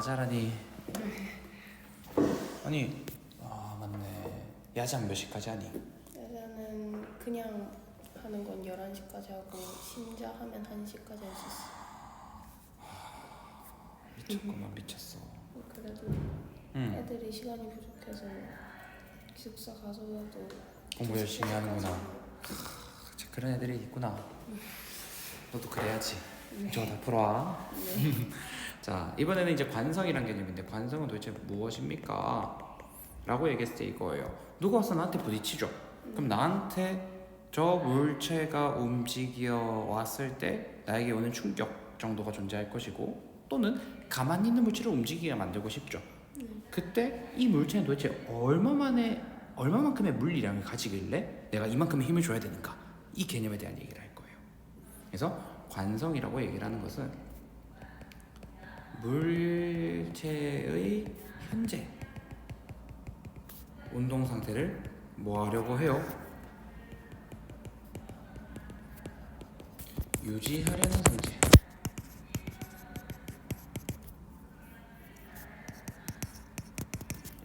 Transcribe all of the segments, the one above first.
자라니. 아니, 맞네. 야장 몇 시까지 하니? 야자는 그냥 하는 건 11시까지 하고 심자 하면 1시까지 할 수 있어. 미쳤구만, 미쳤어. 그래도 응. 애들이 시간이 부족해서 기숙사 가서도 공부 열심히 하는구나. 그런 애들이 있구나. 너도 그래야지. 네. 저거 다 풀어와. 네. 자, 이번에는 이제 관성이란 개념인데, 관성은 도대체 무엇입니까? 라고 얘기했을 때 이거예요. 누가 와서 나한테 부딪히죠. 그럼 나한테 저 물체가 움직여 왔을 때 나에게 오는 충격 정도가 존재할 것이고, 또는 가만히 있는 물체를 움직이게 만들고 싶죠. 그때 이 물체는 도대체 얼마만큼의 물리량을 가지길래 내가 이만큼의 힘을 줘야 되는가, 이 개념에 대한 얘기를 할 거예요. 그래서 관성이라고 얘기를 하는 것은 물체의 현재 운동 상태를 뭐 하려고 해요? 유지하려는 상태.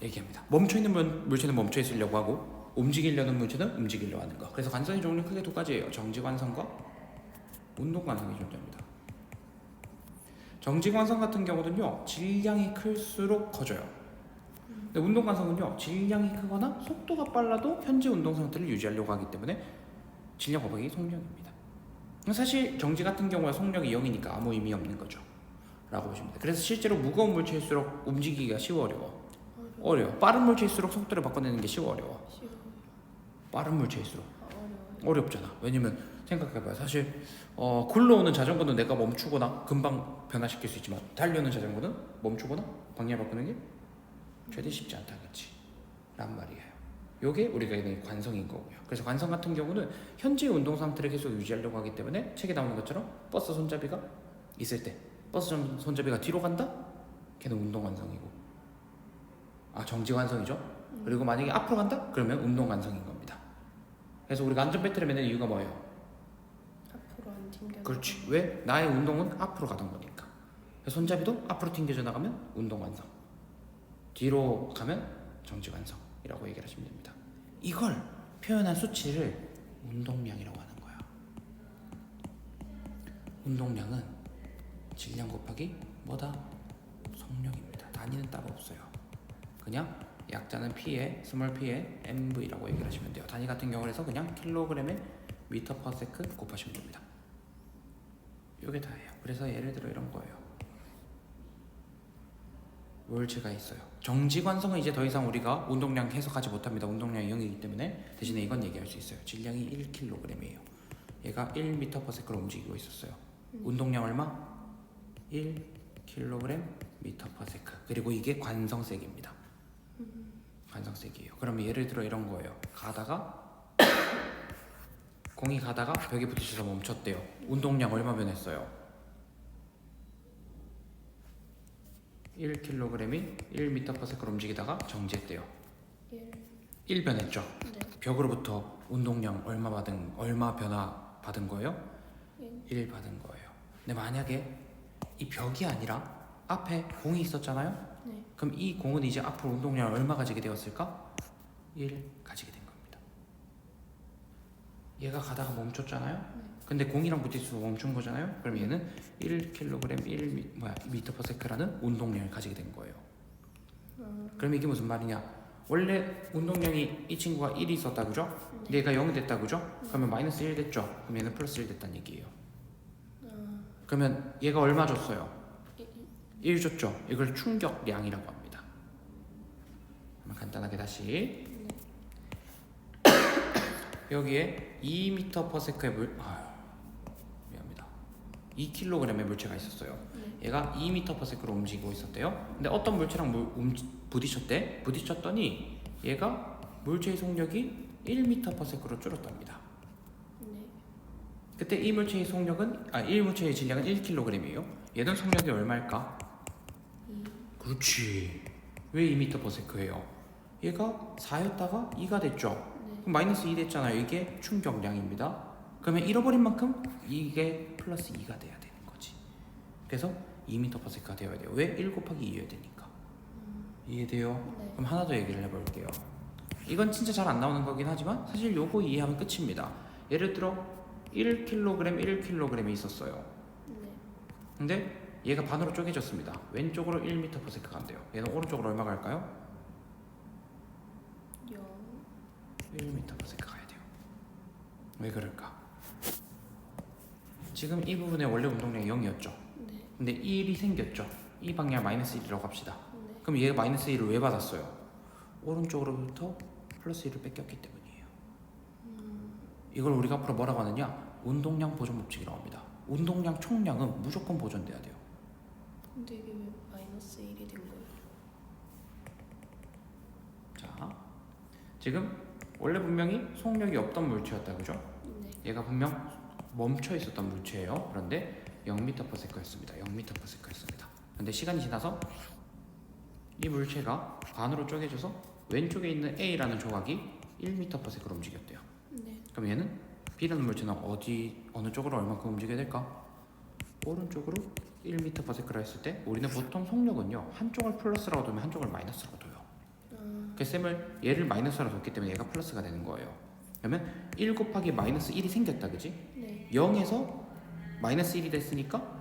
얘기합니다. 멈춰있는 물체는 멈춰 있으려고 하고, 움직이려는 물체는 움직이려고 하는 거. 그래서 관성의 종류는 크게 두 가지예요. 정지관성과 운동관성이 존재합니다. 정지관성 같은 경우는요, 질량이 클수록 커져요. 근데 운동관성은요, 질량이 크거나 속도가 빨라도 현재 운동 상태를 유지하려고 하기 때문에 질량 곱하기 속력입니다. 사실 정지 같은 경우에 속력이 0이니까 아무 의미 없는 거죠 라고 보시면 돼요. 그래서 실제로 무거운 물체일수록 움직이기가 어려워. 빠른 물체일수록 속도를 바꿔내는 게 어려워. 빠른 물체일수록 어렵잖아. 왜냐면 생각해봐요. 사실 굴러오는 자전거는 내가 멈추거나 금방 변화시킬 수 있지만, 달려오는 자전거는 멈추거나 방향 바꾸는 게 최대 쉽지 않다겠지 란 말이에요. 요게 우리가 얘기하는 관성인 거고요. 그래서 관성 같은 경우는 현재 운동 상태를 계속 유지하려고 하기 때문에, 책에 나오는 것처럼 버스 손잡이가 있을 때 버스 손잡이가 뒤로 간다? 걔는 운동 관성이고, 정지 관성이죠. 그리고 만약에 앞으로 간다? 그러면 운동 관성인 겁니다. 그래서 우리가 안전벨트를 매는 이유가 뭐예요? 앞으로 안 튕겨. 그렇지. 왜? 나의 운동은 앞으로 가던 거니까. 손잡이도 앞으로 튕겨져 나가면 운동 관성, 뒤로 가면 정지 관성이라고 얘기를 하시면 됩니다. 이걸 표현한 수치를 운동량이라고 하는 거야. 운동량은 질량 곱하기 뭐다? 속력입니다. 단위는 따로 없어요. 그냥 약자는 P에 스몰 P에 MV라고 얘기를 하시면 돼요. 단위 같은 경우에서 그냥 킬로그램에 미터 퍼 세크 곱하시면 됩니다. 이게 다예요. 그래서 예를 들어 이런 거예요. 물체가 있어요. 정지관성은 이제 더 이상 우리가 운동량 해석하지 못합니다. 운동량이 0이기 때문에. 대신에 이건 얘기할 수 있어요. 질량이 1kg이에요. 얘가 1m per sec로 움직이고 있었어요. 운동량 얼마? 1kg 미터 per sec. 그리고 이게 관성색입니다. 관성색이에요. 그러면 예를 들어 이런 거예요. 공이 가다가 벽에 부딪혀서 멈췄대요. 운동량 얼마 변했어요? 1kg이 1m per sec로 움직이다가 정지했대요. 1 변했죠. 네. 벽으로부터 운동량 얼마 변화 받은 거예요? 1 받은 거예요. 근데 만약에 이 벽이 아니라 앞에 공이 있었잖아요. 네. 그럼 이 공은 이제 앞으로 운동량을 얼마 가지게 되었을까? 1 가지게 된 겁니다. 얘가 가다가 멈췄잖아요. 근데 공이랑 부딪혀서 멈춘 거잖아요. 그럼 얘는 1kg 1m per sec라는 운동량을 가지게 된 거예요. 그럼 이게 무슨 말이냐? 원래 운동량이 이 친구가 1이 있었다 그죠? 근데 얘가 0이 됐다 그죠? 그러면 마이너스 1 됐죠? 그럼 얘는 플러스 1 됐다는 얘기예요. 그러면 얘가 얼마 줬어요? 1 줬죠? 이걸 충격량이라고 합니다. 한번 간단하게 다시 여기에 2m per sec의 2kg의 물체가 있었어요. 얘가 2m per sec로 움직이고 있었대요. 근데 어떤 물체랑 부딪혔더니 얘가 물체의 속력이 1m per sec로 줄었답니다. 네. 그때 이 물체의 물체의 질량은 1kg이에요. 얘는 속력이 얼마일까? 그렇지. 왜 2m per sec예요? 얘가 4였다가 2가 됐죠. 그럼 마이너스 2 됐잖아요. 이게 충격량입니다. 그러면 잃어버린 만큼 이게 플러스 2가 돼야 되는 거지. 그래서 2m/s가 되어야 돼요. 왜? 1 곱하기 2여야 되니까. 이해돼요? 네. 그럼 하나 더 얘기를 해볼게요. 이건 진짜 잘 안 나오는 거긴 하지만 사실 요거 이해하면 끝입니다. 예를 들어 1kg, 1kg이 있었어요. 네. 근데 얘가 반으로 쪼개졌습니다. 왼쪽으로 1m/s가 간대요. 얘는 오른쪽으로 얼마 갈까요? 0. 1m/s가 가야 돼요. 왜 그럴까? 지금 이 부분에 원래 운동량이 0이었죠. 네. 근데 1이 생겼죠. 이 방향 마이너스 1이라고 합시다. 네. 그럼 얘가 마이너스 1을 왜 받았어요? 오른쪽으로부터 플러스 1을 뺏겼기 때문이에요. 이걸 우리가 앞으로 뭐라고 하느냐? 운동량 보존 법칙이라고 합니다. 운동량 총량은 무조건 보존돼야 돼요. 근데 이게 왜 마이너스 1이 된 거예요? 자, 지금 원래 분명히 속력이 없던 물체였다, 그죠? 네. 얘가 분명 멈춰 있었던 물체예요. 그런데 0m/s였습니다. 0m/s였습니다. 그런데 시간이 지나서 이 물체가 반으로 쪼개져서 왼쪽에 있는 A라는 조각이 1m/s로 움직였대요. 네. 그럼 얘는 B라는 물체는 어느 쪽으로 얼마큼 움직여야 될까? 오른쪽으로 1m/s라 했을 때 우리는 보통 속력은요 한쪽을 플러스라고 두면 한쪽을 마이너스라고 둬요. 그래서 쌤을 얘를 마이너스라고 뒀기 때문에 얘가 플러스가 되는 거예요. 그러면 1 곱하기 마이너스 1이 생겼다, 그지? 네. 0에서 마이너스 1이 됐으니까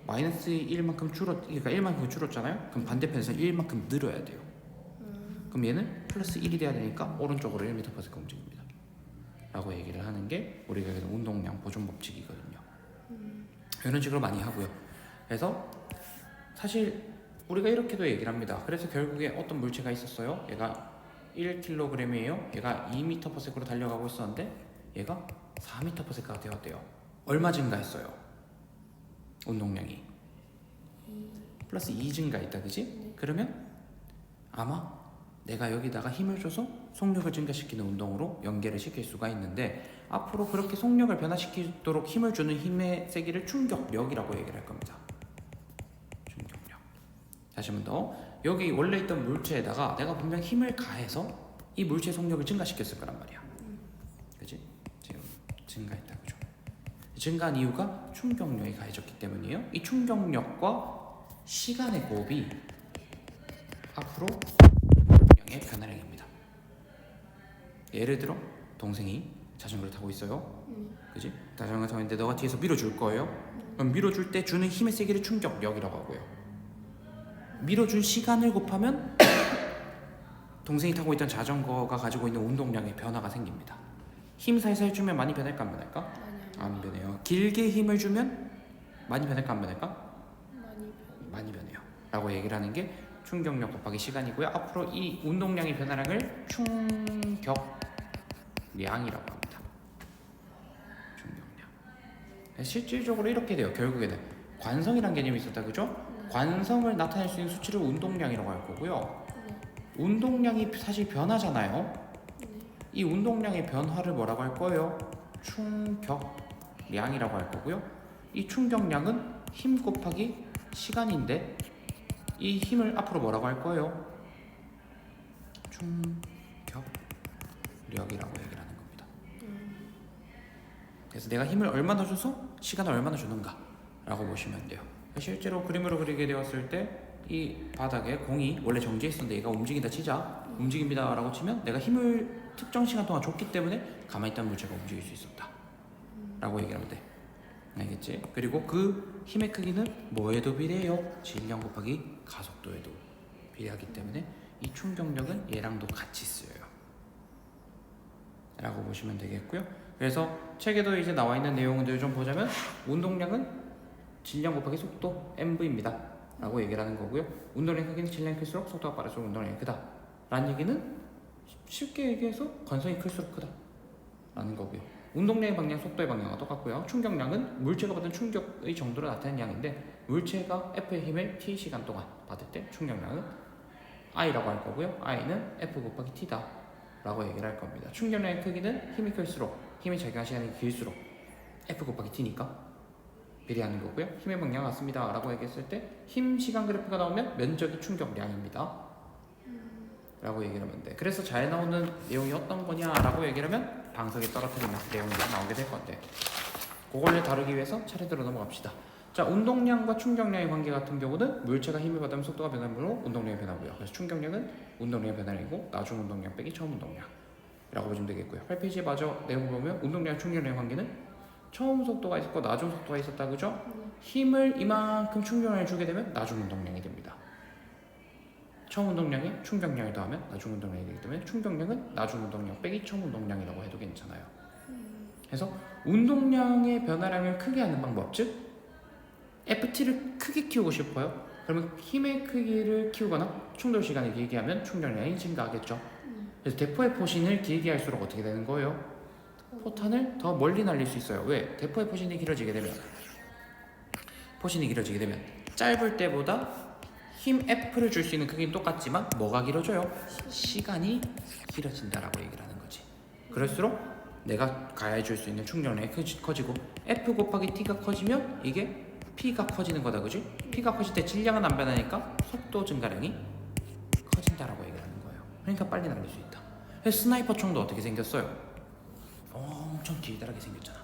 마이너스 1만큼 그러니까 1만큼 줄었잖아요. 그럼 반대편에서 1만큼 늘어야 돼요. 그럼 얘는 플러스 1이 돼야 되니까 오른쪽으로 1m/s가 움직입니다. 라고 얘기를 하는 게 우리가 여기서 운동량 보존 법칙이거든요. 이런 식으로 많이 하고요. 그래서 사실 우리가 이렇게도 얘기를 합니다. 그래서 결국에 어떤 물체가 있었어요. 얘가 1kg이에요. 얘가 2m/s로 달려가고 있었는데 얘가 4m/s가 되었대요. 얼마 증가했어요? 운동량이 플러스 2 증가했다, 그지? 네. 그러면 아마 내가 여기다가 힘을 줘서 속력을 증가시키는 운동으로 연계를 시킬 수가 있는데 앞으로 그렇게 속력을 변화시키도록 힘을 주는 힘의 세기를 충격력이라고 얘기를 할 겁니다. 충격력. 다시 한 번 더. 여기 원래 있던 물체에다가 내가 분명 힘을 가해서 이 물체의 속력을 증가시켰을 거란 말이야. 그지? 지금 증가했다, 그죠? 증가한 이유가 충격력이 가해졌기 때문이에요. 이 충격력과 시간의 곱이 앞으로 운동량의 변화량입니다. 예를 들어 동생이 자전거를 타고 있어요. 그지? 자전거 타고 있는데 너가 뒤에서 밀어줄 거예요. 그럼 밀어줄 때 주는 힘의 세기를 충격력이라고 하고요. 밀어준 시간을 곱하면 동생이 타고 있던 자전거가 가지고 있는 운동량의 변화가 생깁니다. 힘 살살 주면 많이 변할까 안 변할까? 안 변해요. 길게 힘을 주면 많이 변할까 안 변할까? 많이 변해요. 라고 얘기를 하는 게 충격력 곱하기 시간이고요. 앞으로 이 운동량의 변화량을 충격량이라고 합니다. 충격량. 실질적으로 이렇게 돼요. 결국에는 관성이란 개념이 있었다, 그죠? 관성을 나타낼 수 있는 수치를 운동량이라고 할 거고요. 운동량이 사실 변하잖아요. 이 운동량의 변화를 뭐라고 할 거예요? 충격량이라고 할 거고요. 이 충격량은 힘 곱하기 시간인데 이 힘을 앞으로 뭐라고 할 거예요? 충격력이라고 얘기를 하는 겁니다. 그래서 내가 힘을 얼마나 줘서 시간을 얼마나 주는가 라고 보시면 돼요. 실제로 그림으로 그리게 되었을 때 이 바닥에 공이 원래 정지해 있었는데 얘가 움직인다 치자. 움직입니다 라고 치면 내가 힘을 특정 시간 동안 줬기 때문에 가만히 있던 물체가 움직일 수 있었다 라고 얘기하면 돼. 알겠지? 그리고 그 힘의 크기는 뭐에도 비례해요? 질량 곱하기 가속도에도 비례하기 때문에 이 충격력은 얘랑도 같이 쓰여요 라고 보시면 되겠고요. 그래서 책에도 이제 나와 있는 내용들을 좀 보자면 운동량은 질량 곱하기 속도 mv입니다 라고 얘기를 하는 거고요. 운동량의 크기는 질량이 클수록 속도가 빠를수록 운동량이 크다 라는 얘기는 쉽게 얘기해서 관성이 클수록 크다 라는 거고요. 운동량의 방향, 속도의 방향과 똑같고요. 충격량은 물체가 받은 충격의 정도를 나타내는 양인데 물체가 F의 힘을 t 시간 동안 받을 때 충격량은 I라고 할 거고요. I는 F 곱하기 T다 라고 얘기를 할 겁니다. 충격량의 크기는 힘이 클수록 힘이 작용한 시간이 길수록 F 곱하기 T니까 비례하는 거고요. 힘의 방향 같습니다 라고 얘기했을 때 힘 시간 그래프가 나오면 면적이 충격량입니다 라고 얘기를 하면 돼. 그래서 잘 나오는 내용이 어떤 거냐 라고 얘기를 하면 방석에 떨어뜨리는 내용이 나오게 될 건데 그걸 다루기 위해서 차례대로 넘어갑시다. 자, 운동량과 충격량의 관계 같은 경우는 물체가 힘을 받으면 속도가 변하므로 운동량이 변하고요. 그래서 충격량은 운동량의 변화량이고 나중 운동량 빼기 처음 운동량이라고 보시면 되겠고요. 8페이지에 마저 내용 보면 운동량, 충격량의 관계는 처음 속도가 있었고 나중 속도가 있었다, 그죠? 힘을 이만큼 충격량을 주게 되면 나중 운동량이 됩니다. 처음 운동량에 충격량을 더하면 나중 운동량이 되기 때문에 충격량은 나중 운동량 빼기 처음 운동량이라고 해도 괜찮아요. 그래서 운동량의 변화량을 크게 하는 방법, 즉 FT를 크게 키우고 싶어요. 그러면 힘의 크기를 키우거나 충돌 시간을 길게 하면 충격량이 증가하겠죠. 그래서 대포의 포신을 길게 할수록 어떻게 되는 거예요? 포탄을 더 멀리 날릴 수 있어요. 왜? 대포의 포신이 길어지게 되면 짧을 때보다 힘 F를 줄 수 있는 크기는 똑같지만 뭐가 길어져요? 시간이 길어진다라고 얘기를 하는 거지. 그럴수록 내가 가해줄 수 있는 충격량이 커지고 F 곱하기 T가 커지면 이게 P가 커지는 거다, 그지? P가 커질 때 질량은 안 변하니까 속도 증가량이 커진다라고 얘기를 하는 거예요. 그러니까 빨리 날릴 수 있다. 그래서 스나이퍼 총도 어떻게 생겼어요? 엄청 길다랗게 생겼잖아,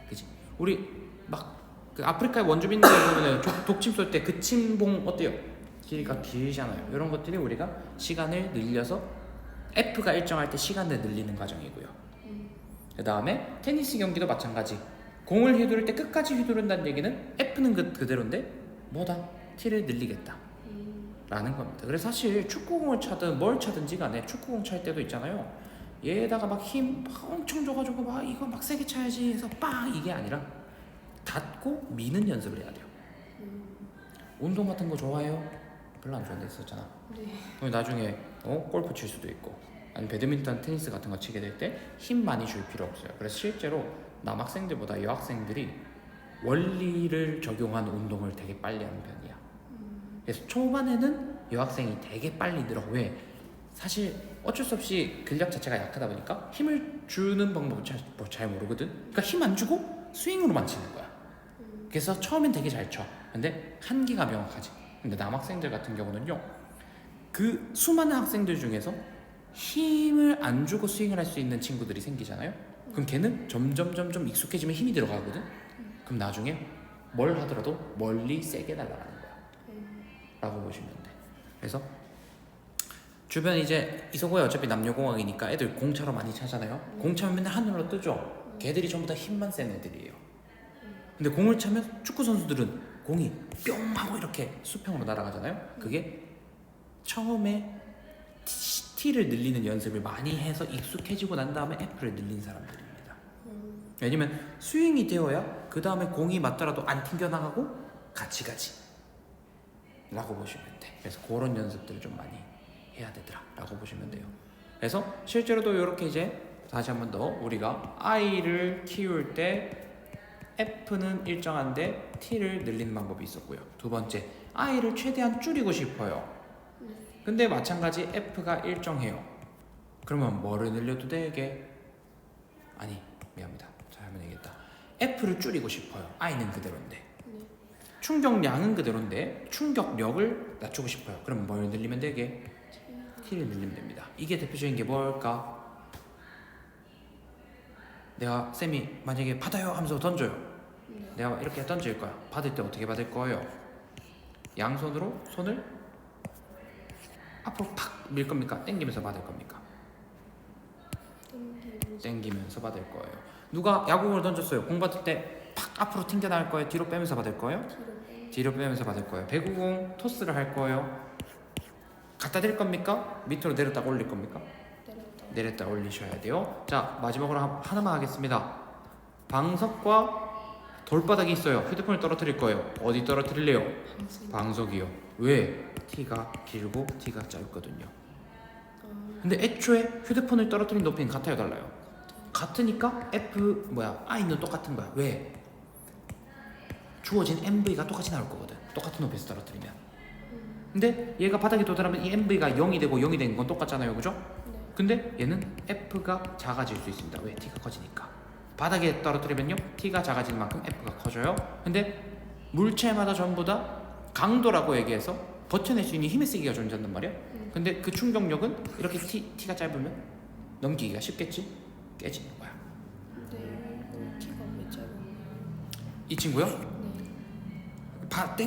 그지? 우리 막 그 아프리카의 원주민들 보면은 독침 쏠 때 그 침봉 어때요? 길이가 길잖아요. 이런 것들이 우리가 시간을 늘려서 F가 일정할 때 시간을 늘리는 과정이고요. 그 다음에 테니스 경기도 마찬가지. 공을 휘두를 때 끝까지 휘두른다는 얘기는 F는 그대로인데 뭐다? T를 늘리겠다 라는 겁니다. 그래서 사실 축구공을 차든 뭘 차든지 간에 축구공 찰 때도 있잖아요. 얘에다가 막 힘 엄청 줘가지고 막 이거 막 세게 차야지 해서 빵 이게 아니라 닫고 미는 연습을 해야 돼요. 운동 같은 거 좋아해요? 별로 안 좋아한다 했었잖아. 네. 나중에 골프 칠 수도 있고 아니 배드민턴, 테니스 같은 거 치게 될 때 힘 많이 줄 필요 없어요. 그래서 실제로 남학생들보다 여학생들이 원리를 적용한 운동을 되게 빨리 하는 편이야. 그래서 초반에는 여학생이 되게 빨리 늘어. 왜? 사실 어쩔 수 없이 근력 자체가 약하다 보니까 힘을 주는 방법을 잘 모르거든. 그러니까 힘 안 주고 스윙으로만 치는 거야. 그래서 처음엔 되게 잘 쳐. 근데 한계가 명확하지. 근데 남학생들 같은 경우는요, 그 수많은 학생들 중에서 힘을 안 주고 스윙을 할 수 있는 친구들이 생기잖아요. 그럼 걔는 점점 익숙해지면 힘이 들어가거든. 그럼 나중에 뭘 하더라도 멀리 세게 날아가는 거야 라고 보시면 돼. 그래서 주변 이제 이소고에 어차피 남녀공학이니까 애들 공차로 많이 차잖아요. 공 차면 맨날 하늘로 뜨죠. 걔들이 전부 다 힘만 센 애들이에요. 근데 공을 차면 축구 선수들은 공이 뿅 하고 이렇게 수평으로 날아가잖아요. 그게 처음에 T를 늘리는 연습을 많이 해서 익숙해지고 난 다음에 F를 늘린 사람들입니다. 왜냐면 스윙이 되어야 그 다음에 공이 맞더라도 안 튕겨나가고 같이 가지 라고 보시면 돼. 그래서 그런 연습들을 좀 많이 해야 되더라 라고 보시면 돼요. 그래서 실제로도 이렇게 이제 다시 한 번 더 우리가 I를 키울 때 F는 일정한데 T를 늘리는 방법이 있었고요. 두 번째, I를 최대한 줄이고 싶어요. 근데 마찬가지 F가 일정해요. 그러면 뭐를 늘려도 되게? 아니, 미안합니다. 잘못 얘기했다. F를 줄이고 싶어요. I는 그대로인데. 충격량은 그대로인데 충격력을 낮추고 싶어요. 그럼 뭘 늘리면 되게? T를 늘리면 됩니다. 이게 대표적인 게 뭘까? 내가 쌤이 만약에 받아요 하면서 던져요. 내가 이렇게 던질 거야. 받을 때 어떻게 받을 거예요? 양손으로 손을 앞으로 팍 밀 겁니까? 당기면서 받을 겁니까? 당기면서 받을 거예요. 누가 야구공을 던졌어요. 공 받을 때 팍 앞으로 튕겨나갈 거예요? 뒤로 빼면서 받을 거예요? 뒤로 빼면서 받을 거예요. 배구공 토스를 할 거예요. 갖다 댈 겁니까? 밑으로 내렸다 올릴 겁니까? 내렸다 올리셔야 돼요. 자, 마지막으로 하나만 하겠습니다. 방석과 돌바닥이 있어요. 휴대폰을 떨어뜨릴 거예요. 어디 떨어뜨릴래요? 방석이요. 왜? T가 길고 T가 짧거든요. 근데 애초에 휴대폰을 떨어뜨린 높이는 같아요, 달라요? 같으니까 I는 똑같은 거야. 왜? 주어진 MV가 똑같이 나올 거거든. 똑같은 높이에서 떨어뜨리면. 근데 얘가 바닥에 도달하면 이 MV가 0이 되고 0이 되는 건 똑같잖아요, 그죠? 근데 얘는 F가 작아질 수 있습니다. 왜? T가 커지니까. 바닥에 떨어뜨리면요, T가 작아지는 만큼 F가 커져요. 근데 물체마다 전부 다 강도라고 얘기해서 버텨낼 수 있는 힘의 세기가 존재한단 말이야. 근데 그 충격력은 이렇게 T가 짧으면 넘기기가 쉽겠지? 깨지는 거야. 네, T가 왜 짧은가요? 이 친구요? 네.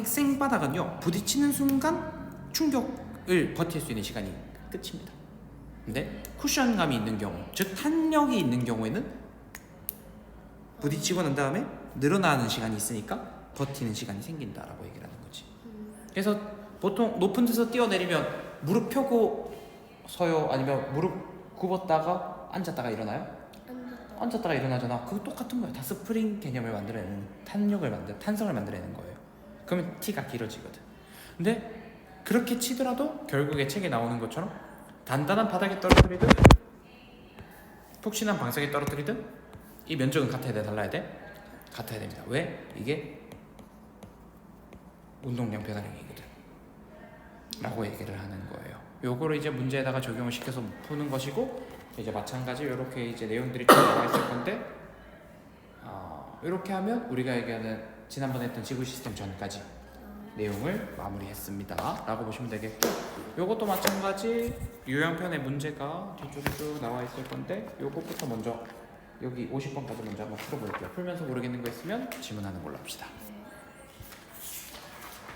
생바닥은요 부딪히는 순간 충격을 버틸 수 있는 시간이 끝입니다. 근데 쿠션감이 있는 경우, 즉 탄력이 있는 경우에는 부딪히고 난 다음에 늘어나는 시간이 있으니까 버티는 시간이 생긴다라고 얘기를 하는 거지. 그래서 보통 높은 데서 뛰어내리면 무릎 펴고 서요? 아니면 무릎 굽었다가 앉았다가 일어나요? 앉았다가 일어나잖아. 그거 똑같은 거야. 다 스프링 개념을 만들어내는, 탄성을 만들어내는 거예요. 그러면 T가 길어지거든. 근데 그렇게 치더라도 결국에 책에 나오는 것처럼 단단한 바닥에 떨어뜨리든 푹신한 방석에 떨어뜨리든 이 면적은 같아야 돼, 달라야 돼? 같아야 됩니다. 왜? 이게 운동량 변화량이거든 라고 얘기를 하는 거예요. 요거를 이제 문제에다가 적용을 시켜서 푸는 것이고, 이제 마찬가지 이렇게 이제 내용들이 좀 나와 있을 건데, 이렇게 하면 우리가 얘기하는 지난번에 했던 지구 시스템 전까지 내용을 마무리했습니다 라고 보시면 되겠고, 요것도 마찬가지 요양편의 문제가 뒤쪽에 쭉 나와 있을 건데, 요것부터 먼저 여기 50번까지 먼저 한번 풀어볼게요. 풀면서 모르겠는 거 있으면 질문하는 걸로 합시다.